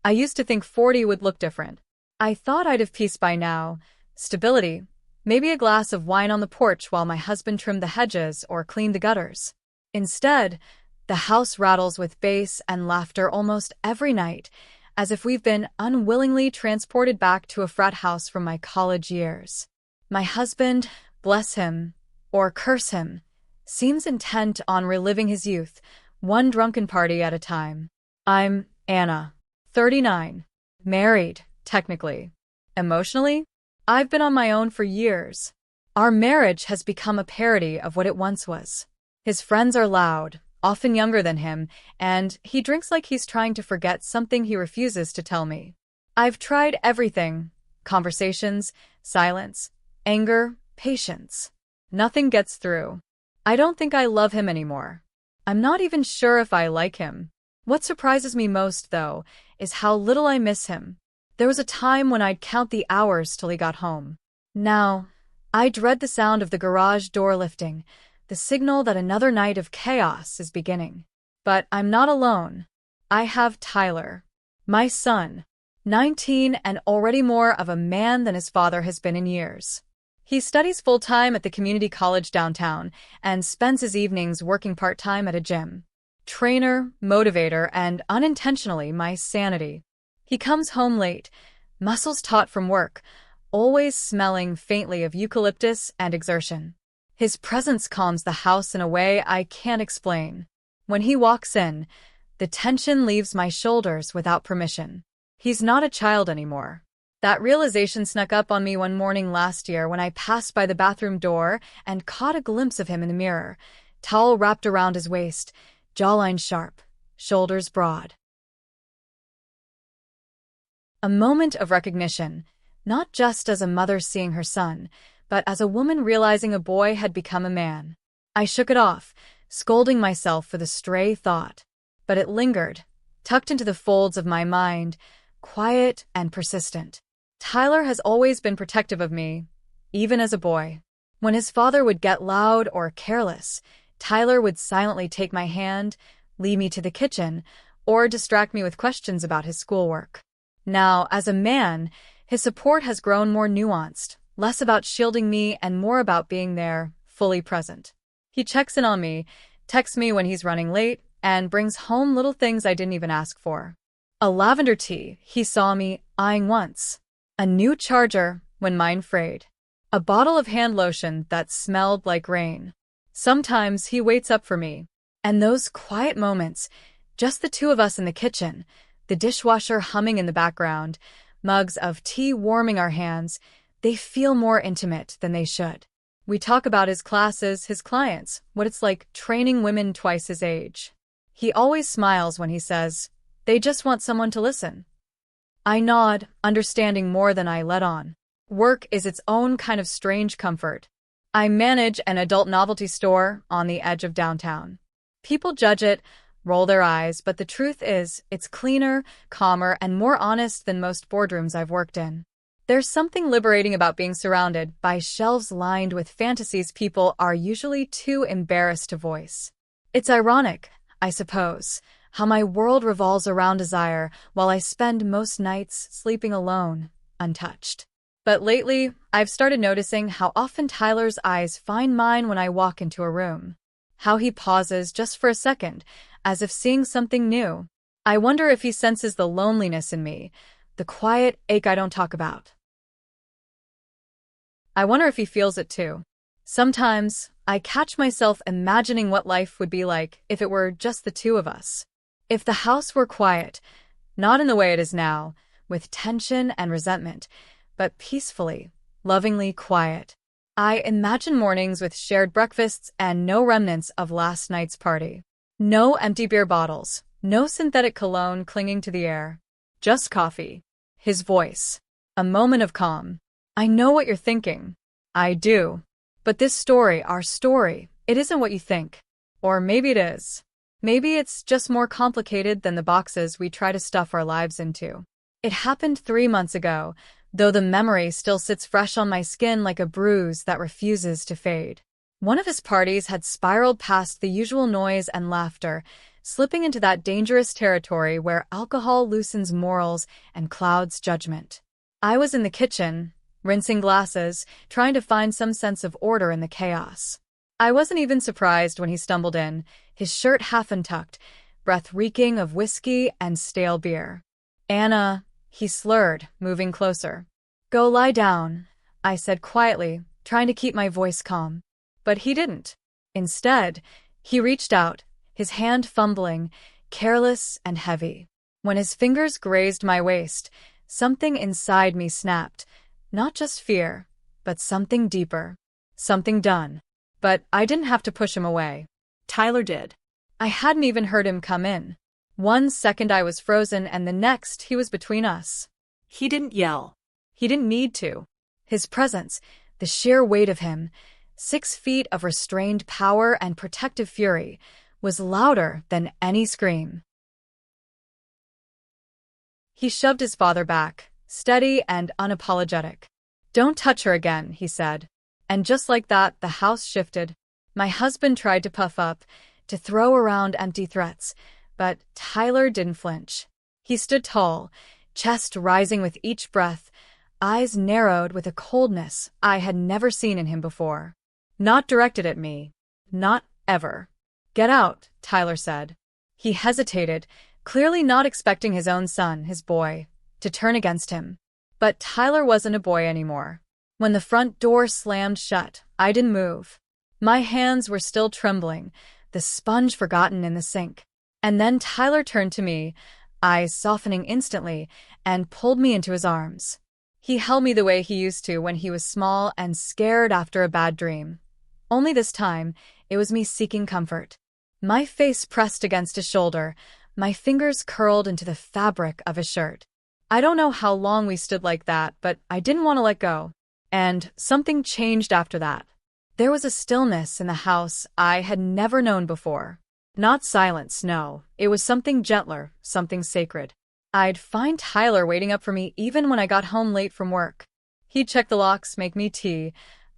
I used to think 40 would look different. I thought I'd have peace by now, stability, maybe a glass of wine on the porch while my husband trimmed the hedges or cleaned the gutters. Instead, the house rattles with bass and laughter almost every night, as if we've been unwillingly transported back to a frat house from my college years. My husband, bless him, or curse him, seems intent on reliving his youth, one drunken party at a time. I'm Anna, 39, married, technically. Emotionally, I've been on my own for years. Our marriage has become a parody of what it once was. His friends are loud, often younger than him, and he drinks like he's trying to forget something he refuses to tell me. I've tried everything: conversations, silence, anger, patience. Nothing gets through. I don't think I love him anymore. I'm not even sure if I like him. What surprises me most, though, is how little I miss him. There was a time when I'd count the hours till he got home. Now, I dread the sound of the garage door lifting, the signal that another night of chaos is beginning. But I'm not alone. I have Tyler, my son, 19 and already more of a man than his father has been in years. He studies full-time at the community college downtown and spends his evenings working part-time at a gym. Trainer, motivator, and unintentionally my sanity. He comes home late, muscles taut from work, always smelling faintly of eucalyptus and exertion. His presence calms the house in a way I can't explain. When he walks in, the tension leaves my shoulders without permission. He's not a child anymore. That realization snuck up on me one morning last year when I passed by the bathroom door and caught a glimpse of him in the mirror, towel wrapped around his waist, jawline sharp, shoulders broad. A moment of recognition, not just as a mother seeing her son, but as a woman realizing a boy had become a man. I shook it off, scolding myself for the stray thought. But it lingered, tucked into the folds of my mind, quiet and persistent. Tyler has always been protective of me, even as a boy. When his father would get loud or careless, Tyler would silently take my hand, lead me to the kitchen, or distract me with questions about his schoolwork. Now, as a man, his support has grown more nuanced, less about shielding me and more about being there, fully present. He checks in on me, texts me when he's running late, and brings home little things I didn't even ask for. A lavender tea he saw me eyeing once. A new charger when mine frayed. A bottle of hand lotion that smelled like rain. Sometimes he waits up for me. And those quiet moments, just the two of us in the kitchen, the dishwasher humming in the background, mugs of tea warming our hands, they feel more intimate than they should. We talk about his classes, his clients, what it's like training women twice his age. He always smiles when he says, "They just want someone to listen." I nod, understanding more than I let on. Work is its own kind of strange comfort. I manage an adult novelty store on the edge of downtown. People judge it, roll their eyes, but the truth is, it's cleaner, calmer, and more honest than most boardrooms I've worked in. There's something liberating about being surrounded by shelves lined with fantasies people are usually too embarrassed to voice. It's ironic, I suppose, how my world revolves around desire while I spend most nights sleeping alone, untouched. But lately, I've started noticing how often Tyler's eyes find mine when I walk into a room. How he pauses just for a second, as if seeing something new. I wonder if he senses the loneliness in me, the quiet ache I don't talk about. I wonder if he feels it too. Sometimes, I catch myself imagining what life would be like if it were just the two of us. If the house were quiet, not in the way it is now, with tension and resentment, but peacefully, lovingly quiet. I imagine mornings with shared breakfasts and no remnants of last night's party. No empty beer bottles, no synthetic cologne clinging to the air. Just coffee. His voice. A moment of calm. I know what you're thinking. I do. But this story, our story, it isn't what you think. Or maybe it is. Maybe it's just more complicated than the boxes we try to stuff our lives into. It happened 3 months ago, though the memory still sits fresh on my skin like a bruise that refuses to fade. One of his parties had spiraled past the usual noise and laughter, slipping into that dangerous territory where alcohol loosens morals and clouds judgment. I was in the kitchen, rinsing glasses, trying to find some sense of order in the chaos. I wasn't even surprised when he stumbled in, his shirt half untucked, breath reeking of whiskey and stale beer. "Anna," he slurred, moving closer. "Go lie down," I said quietly, trying to keep my voice calm. But he didn't. Instead, he reached out, his hand fumbling, careless and heavy. When his fingers grazed my waist, something inside me snapped. Not just fear, but something deeper. Something done. But I didn't have to push him away. Tyler did. I hadn't even heard him come in. 1 second I was frozen, and the next he was between us. He didn't yell. He didn't need to. His presence, the sheer weight of him, 6 feet of restrained power and protective fury, was louder than any scream. He shoved his father back, steady and unapologetic. "Don't touch her again," he said. And just like that, the house shifted. My husband tried to puff up, to throw around empty threats, but Tyler didn't flinch. He stood tall, chest rising with each breath, eyes narrowed with a coldness I had never seen in him before. Not directed at me. Not ever. "Get out," Tyler said. He hesitated, clearly not expecting his own son, his boy, to turn against him. But Tyler wasn't a boy anymore. When the front door slammed shut, I didn't move. My hands were still trembling, the sponge forgotten in the sink. And then Tyler turned to me, eyes softening instantly, and pulled me into his arms. He held me the way he used to when he was small and scared after a bad dream. Only this time, it was me seeking comfort. My face pressed against his shoulder, my fingers curled into the fabric of his shirt. I don't know how long we stood like that, but I didn't want to let go. And something changed after that. There was a stillness in the house I had never known before. Not silence, no. It was something gentler, something sacred. I'd find Tyler waiting up for me even when I got home late from work. He'd check the locks, make me tea,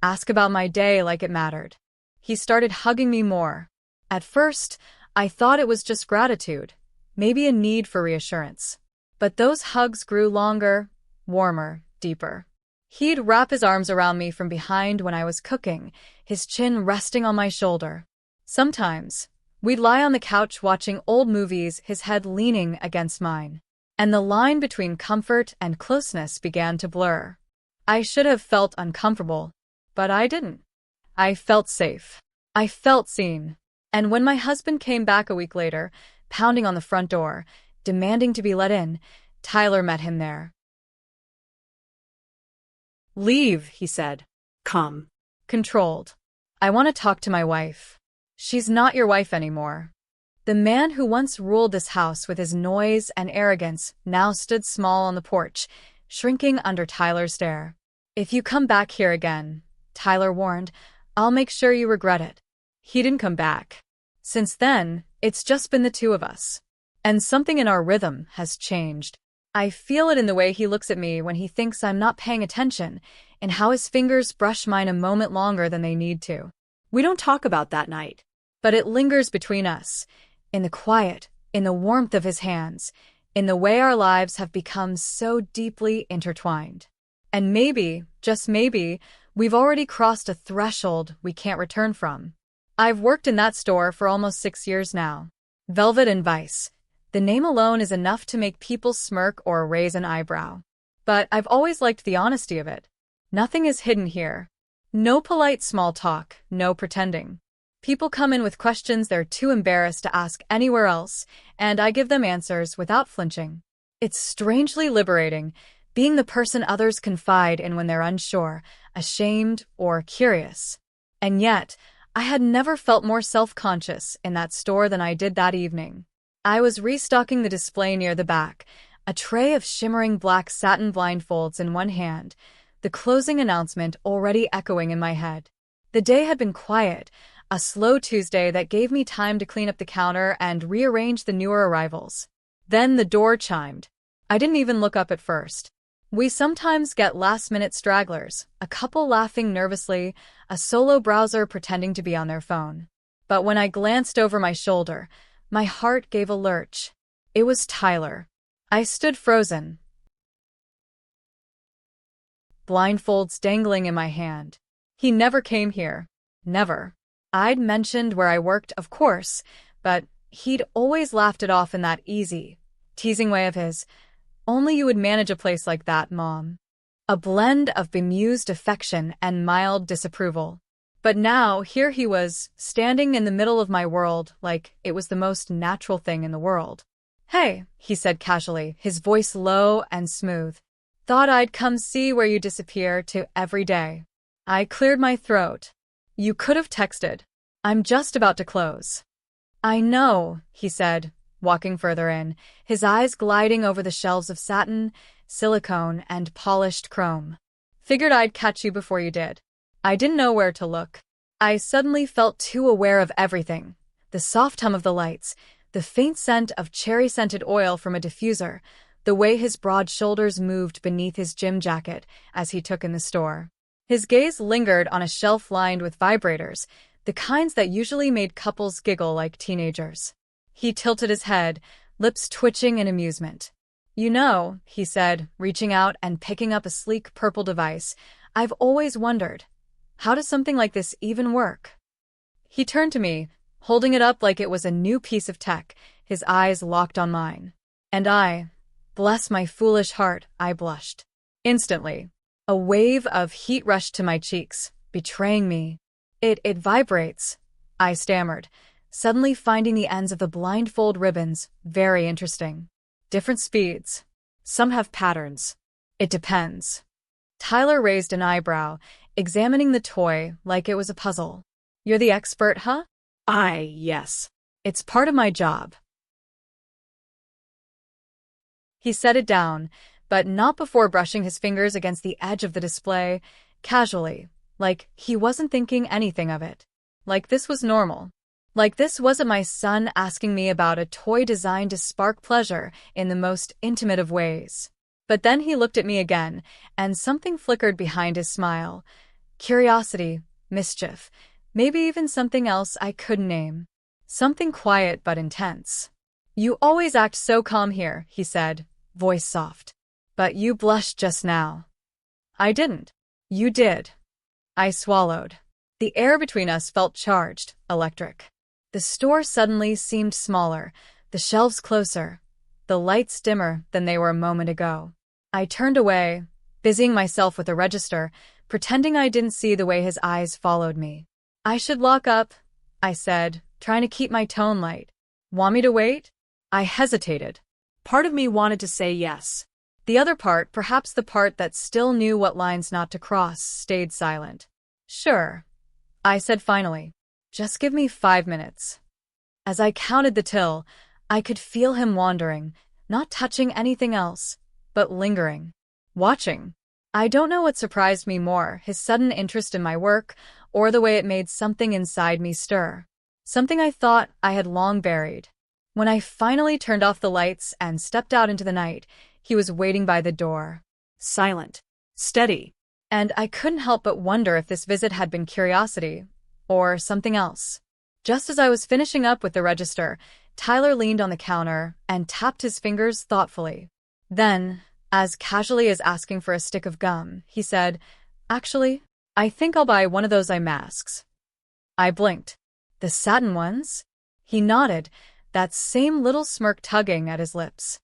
ask about my day like it mattered. He started hugging me more. At first, I thought it was just gratitude, maybe a need for reassurance. But those hugs grew longer, warmer, deeper. He'd wrap his arms around me from behind when I was cooking, his chin resting on my shoulder. Sometimes, we'd lie on the couch watching old movies, his head leaning against mine. And the line between comfort and closeness began to blur. I should have felt uncomfortable, but I didn't. I felt safe. I felt seen. And when my husband came back a week later, pounding on the front door, demanding to be let in, Tyler met him there. "Leave," he said. "Come." Controlled. "I want to talk to my wife." "She's not your wife anymore." The man who once ruled this house with his noise and arrogance now stood small on the porch, shrinking under Tyler's stare. "If you come back here again," Tyler warned, "I'll make sure you regret it." He didn't come back. Since then, it's just been the two of us. And something in our rhythm has changed. I feel it in the way he looks at me when he thinks I'm not paying attention, and how his fingers brush mine a moment longer than they need to. We don't talk about that night, but it lingers between us, in the quiet, in the warmth of his hands, in the way our lives have become so deeply intertwined. And maybe, just maybe, we've already crossed a threshold we can't return from. I've worked in that store for almost 6 years now. Velvet and Vice. The name alone is enough to make people smirk or raise an eyebrow. But I've always liked the honesty of it. Nothing is hidden here. No polite small talk, no pretending. People come in with questions they're too embarrassed to ask anywhere else, and I give them answers without flinching. It's strangely liberating, being the person others confide in when they're unsure, ashamed, or curious. And yet, I had never felt more self-conscious in that store than I did that evening. I was restocking the display near the back, a tray of shimmering black satin blindfolds in one hand, the closing announcement already echoing in my head. The day had been quiet, a slow Tuesday that gave me time to clean up the counter and rearrange the newer arrivals. Then the door chimed. I didn't even look up at first. We sometimes get last-minute stragglers, a couple laughing nervously, a solo browser pretending to be on their phone. But when I glanced over my shoulder, My heart gave a lurch. It was Tyler. I stood frozen, blindfolds dangling in my hand. He never came here. Never. I'd mentioned where I worked, of course, but he'd always laughed it off in that easy, teasing way of his. Only you would manage a place like that, Mom. A blend of bemused affection and mild disapproval. But now, here he was, standing in the middle of my world like it was the most natural thing in the world. "Hey," he said casually, his voice low and smooth. "Thought I'd come see where you disappear to every day." I cleared my throat. "You could have texted. I'm just about to close." "I know," he said, walking further in, his eyes gliding over the shelves of satin, silicone, and polished chrome. "Figured I'd catch you before you did. I didn't know where to look." I suddenly felt too aware of everything. The soft hum of the lights, the faint scent of cherry-scented oil from a diffuser, the way his broad shoulders moved beneath his gym jacket as he took in the store. His gaze lingered on a shelf lined with vibrators, the kinds that usually made couples giggle like teenagers. He tilted his head, lips twitching in amusement. "You know," he said, reaching out and picking up a sleek purple device, "I've always wondered, how does something like this even work?" He turned to me, holding it up like it was a new piece of tech, his eyes locked on mine. And bless my foolish heart, I blushed. Instantly. A wave of heat rushed to my cheeks, betraying me. It vibrates," I stammered, suddenly finding the ends of the blindfold ribbons very interesting. "Different speeds. Some have patterns. It depends." Tyler raised an eyebrow, examining the toy like it was a puzzle. "You're the expert, huh?" Yes. It's part of my job." He set it down, but not before brushing his fingers against the edge of the display, casually, like he wasn't thinking anything of it. Like this was normal. Like this wasn't my son asking me about a toy designed to spark pleasure in the most intimate of ways. But then he looked at me again, and something flickered behind his smile. Curiosity, mischief, maybe even something else I couldn't name. Something quiet but intense. "You always act so calm here," he said, voice soft. "But you blushed just now." "I didn't." "You did." I swallowed. The air between us felt charged, electric. The store suddenly seemed smaller, the shelves closer, the lights dimmer than they were a moment ago. I turned away, busying myself with the register, pretending I didn't see the way his eyes followed me. "I should lock up," I said, trying to keep my tone light. "Want me to wait?" I hesitated. Part of me wanted to say yes. The other part, perhaps the part that still knew what lines not to cross, stayed silent. "Sure," I said finally. "Just give me 5 minutes." As I counted the till, I could feel him wandering, not touching anything else, but lingering. Watching. I don't know what surprised me more, his sudden interest in my work, or the way it made something inside me stir. Something I thought I had long buried. When I finally turned off the lights and stepped out into the night, he was waiting by the door. Silent. Steady. And I couldn't help but wonder if this visit had been curiosity, or something else. Just as I was finishing up with the register, Tyler leaned on the counter and tapped his fingers thoughtfully. Then, as casually as asking for a stick of gum, he said, "Actually, I think I'll buy one of those eye masks." I blinked. "The satin ones?" He nodded, that same little smirk tugging at his lips.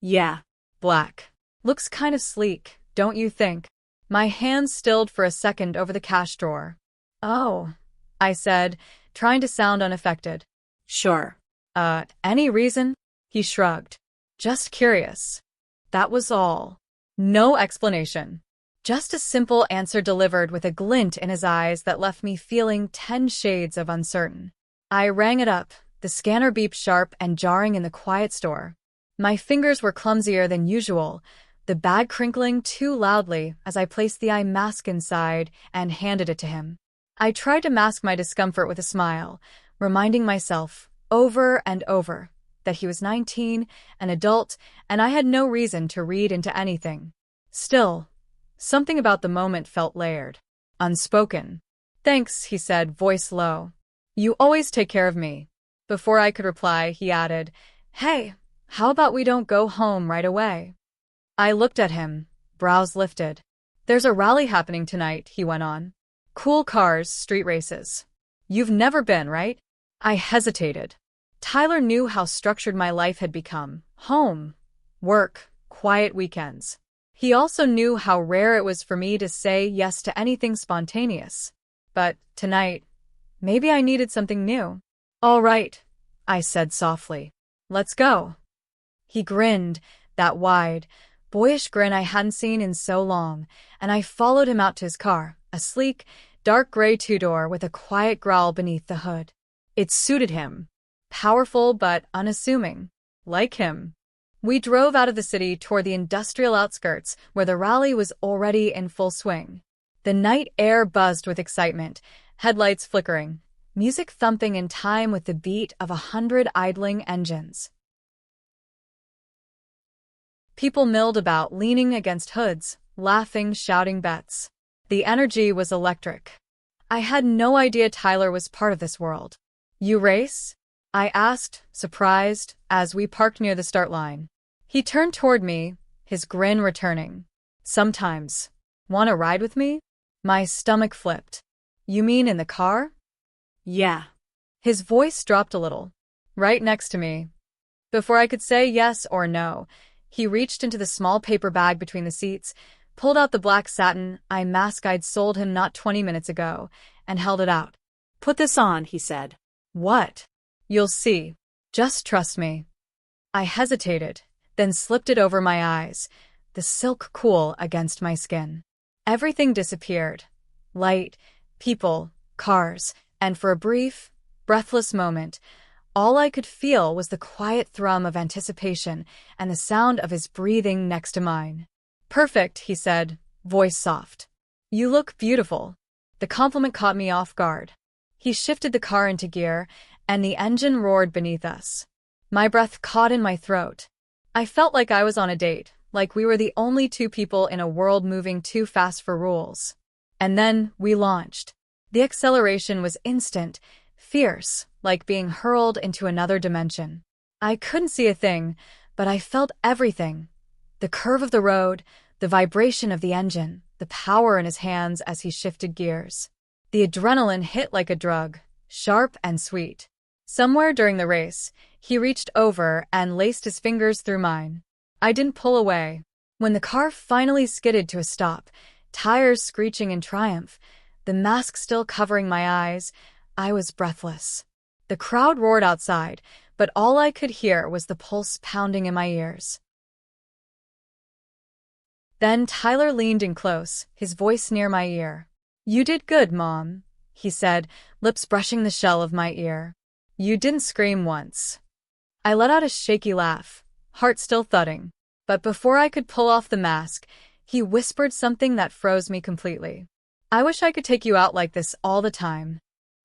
"Yeah, black. Looks kind of sleek, don't you think?" My hand stilled for a second over the cash drawer. "Oh," I said, trying to sound unaffected. "Sure. Any reason?" He shrugged. "Just curious." That was all. No explanation. Just a simple answer delivered with a glint in his eyes that left me feeling 10 shades of uncertain. I rang it up, the scanner beeped sharp and jarring in the quiet store. My fingers were clumsier than usual, the bag crinkling too loudly as I placed the eye mask inside and handed it to him. I tried to mask my discomfort with a smile, reminding myself, over and over, that he was 19, an adult, and I had no reason to read into anything. Still, something about the moment felt layered, unspoken. "Thanks," he said, voice low. You always take care of me. Before I could reply, he added, Hey, how about we don't go home right away? I looked at him, brows lifted. There's a rally happening tonight, he went on. Cool cars, street races. You've never been, right? I hesitated. Tyler knew how structured my life had become. Home, work, quiet weekends. He also knew how rare it was for me to say yes to anything spontaneous. But tonight, maybe I needed something new. All right, I said softly. Let's go. He grinned, that wide, boyish grin I hadn't seen in so long, and I followed him out to his car, a sleek, dark gray two-door with a quiet growl beneath the hood. It suited him. Powerful but unassuming. Like him. We drove out of the city toward the industrial outskirts where the rally was already in full swing. The night air buzzed with excitement, headlights flickering, music thumping in time with the beat of 100 idling engines. People milled about, leaning against hoods, laughing, shouting bets. The energy was electric. I had no idea Tyler was part of this world. You race? I asked, surprised, as we parked near the start line. He turned toward me, his grin returning. Sometimes. Want to ride with me? My stomach flipped. You mean in the car? Yeah. His voice dropped a little. Right next to me. Before I could say yes or no, he reached into the small paper bag between the seats, pulled out the black satin eye mask I'd sold him not 20 minutes ago, and held it out. Put this on, he said. What? You'll see. Just trust me. I hesitated, then slipped it over my eyes, the silk cool against my skin. Everything disappeared. Light, people, cars, and for a brief, breathless moment, all I could feel was the quiet thrum of anticipation and the sound of his breathing next to mine. Perfect, he said, voice soft. You look beautiful. The compliment caught me off guard. He shifted the car into gear, and the engine roared beneath us. My breath caught in my throat. I felt like I was on a date, like we were the only two people in a world moving too fast for rules. And then we launched. The acceleration was instant, fierce, like being hurled into another dimension. I couldn't see a thing, but I felt everything. The curve of the road, the vibration of the engine, the power in his hands as he shifted gears. The adrenaline hit like a drug, sharp and sweet. Somewhere during the race, he reached over and laced his fingers through mine. I didn't pull away. When the car finally skidded to a stop, tires screeching in triumph, the mask still covering my eyes, I was breathless. The crowd roared outside, but all I could hear was the pulse pounding in my ears. Then Tyler leaned in close, his voice near my ear. You did good, Mom, he said, lips brushing the shell of my ear. You didn't scream once. I let out a shaky laugh, heart still thudding. But before I could pull off the mask, he whispered something that froze me completely. I wish I could take you out like this all the time.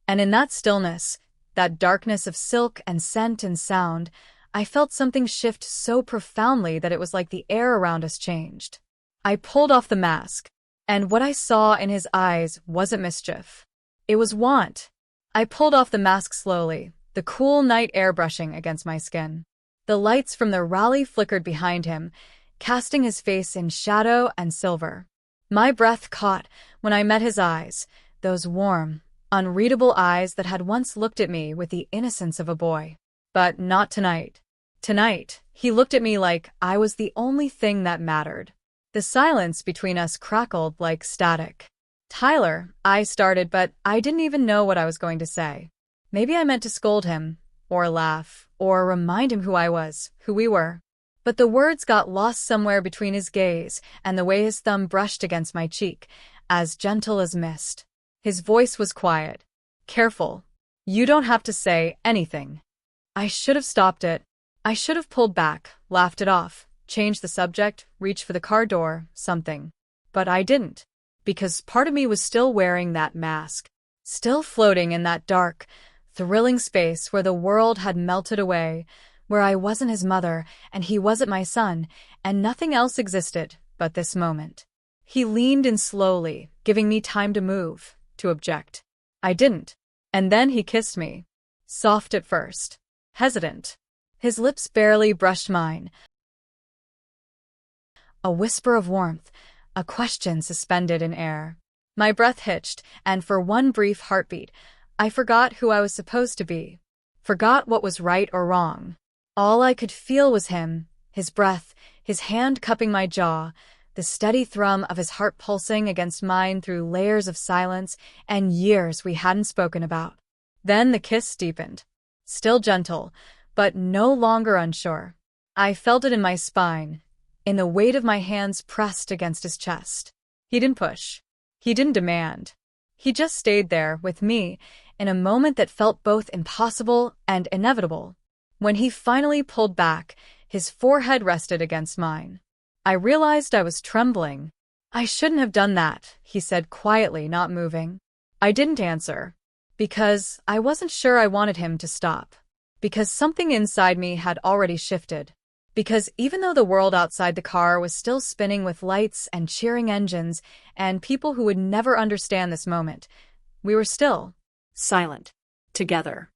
And in that stillness, that darkness of silk and scent and sound, I felt something shift so profoundly that it was like the air around us changed. I pulled off the mask, and what I saw in his eyes wasn't mischief. It was want. I pulled off the mask slowly, the cool night air brushing against my skin. The lights from the rally flickered behind him, casting his face in shadow and silver. My breath caught when I met his eyes, those warm, unreadable eyes that had once looked at me with the innocence of a boy. But not tonight. Tonight, he looked at me like I was the only thing that mattered. The silence between us crackled like static. Tyler, I started, but I didn't even know what I was going to say. Maybe I meant to scold him, or laugh, or remind him who I was, who we were. But the words got lost somewhere between his gaze and the way his thumb brushed against my cheek, as gentle as mist. His voice was quiet. Careful. You don't have to say anything. I should have stopped it. I should have pulled back, laughed it off, changed the subject, reached for the car door, something. But I didn't. Because part of me was still wearing that mask. Still floating in that dark, thrilling space where the world had melted away, where I wasn't his mother, and he wasn't my son, and nothing else existed but this moment. He leaned in slowly, giving me time to move, to object. I didn't. And then he kissed me. Soft at first. Hesitant. His lips barely brushed mine. A whisper of warmth, a question suspended in air. My breath hitched, and for one brief heartbeat, I forgot who I was supposed to be. Forgot what was right or wrong. All I could feel was him, his breath, his hand cupping my jaw, the steady thrum of his heart pulsing against mine through layers of silence and years we hadn't spoken about. Then the kiss deepened. Still gentle, but no longer unsure. I felt it in my spine, in the weight of my hands pressed against his chest. He didn't push. He didn't demand. He just stayed there with me in a moment that felt both impossible and inevitable. When he finally pulled back, his forehead rested against mine. I realized I was trembling. "I shouldn't have done that," he said quietly, not moving. I didn't answer. Because I wasn't sure I wanted him to stop. Because something inside me had already shifted. Because even though the world outside the car was still spinning with lights and cheering engines and people who would never understand this moment, we were still silent. Together.